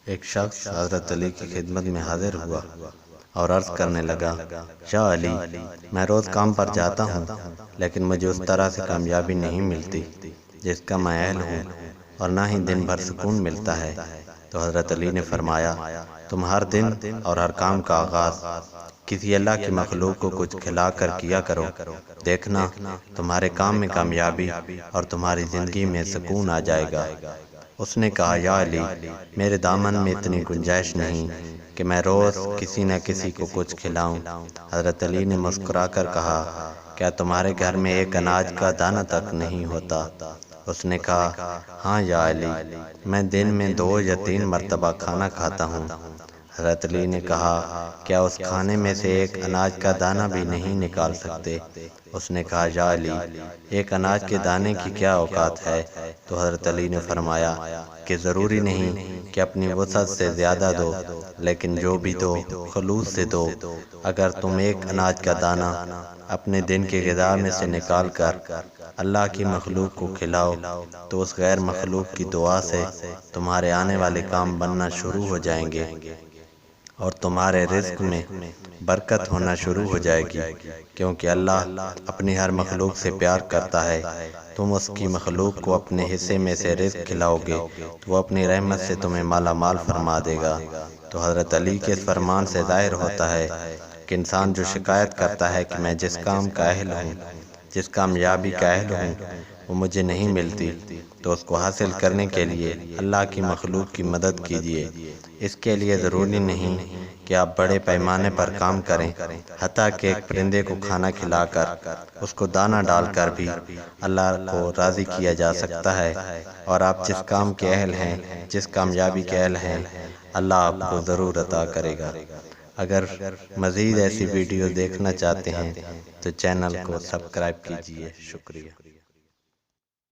ایک شخص حضرت علی کی خدمت میں حاضر ہوا اور عرض کرنے لگا، یا علی، میں روز کام پر جاتا ہوں لیکن مجھے اس طرح سے کامیابی نہیں ملتی جس کا میں اہل ہوں، اور نہ ہی دن بھر سکون ملتا ہے۔ تو حضرت علی نے فرمایا، تم ہر دن اور ہر کام کا آغاز کسی اللہ کی مخلوق کو کچھ کھلا کر کیا کرو، دیکھنا تمہارے کام میں کامیابی اور تمہاری زندگی میں سکون آ جائے گا۔ اس نے کہا، یا علی، میرے دامن میں اتنی گنجائش نہیں کہ میں روز کسی نہ کسی کو کچھ کھلاؤں۔ حضرت علی نے مسکرا کر کہا، کیا تمہارے گھر میں ایک اناج کا دانہ تک نہیں ہوتا؟ اس نے کہا، ہاں یا علی، میں دن میں 2 یا 3 مرتبہ کھانا کھاتا ہوں۔ حضرت علی نے کہا، کیا اس کھانے میں سے ایک اناج کا دانہ بھی نہیں نکال سکتے؟ اس نے کہا، یا علی، ایک اناج کے دانے کی کیا اوقات ہے؟ تو حضرت علی نے فرمایا کہ ضروری نہیں کہ اپنی وسعت سے زیادہ دو، لیکن جو بھی دو خلوص سے دو۔ اگر تم ایک اناج کا دانہ اپنے دن کی غذا میں سے نکال کر اللہ کی مخلوق کو کھلاؤ تو اس غیر مخلوق کی دعا سے تمہارے آنے والے کام بننا شروع ہو جائیں گے اور تمہارے رزق میں برکت ہونا شروع ہو جائے گی، کیونکہ اللہ اپنی ہر مخلوق سے پیار کرتا ہے۔ تم اس کی مخلوق کو اپنے حصے میں سے رزق کھلاؤ گے تو وہ اپنی رحمت سے تمہیں مالا مال فرما دے گا۔ تو حضرت علی کے اس فرمان سے ظاہر ہوتا ہے کہ انسان جو شکایت کرتا ہے کہ میں جس کام کا اہل ہوں، جس کامیابی کا اہل ہوں، وہ مجھے نہیں ملتی، تو اس کو حاصل کرنے کے لیے اللہ کی مخلوق کی مدد کیجیے۔ اس کے لیے ضروری نہیں کہ آپ بڑے پیمانے پر کام کریں، حتیٰ کہ ایک پرندے کو کھانا کھلا کر اس کو دانہ ڈال کر بھی اللہ کو راضی کیا جا سکتا ہے، اور آپ جس کام کے اہل ہیں، جس کامیابی کے اہل ہیں، اللہ آپ کو ضرور عطا کرے گا۔ اگر مزید ایسی ویڈیو دیکھنا چاہتے ہیں تو چینل کو سبسکرائب کیجیے۔ شکریہ۔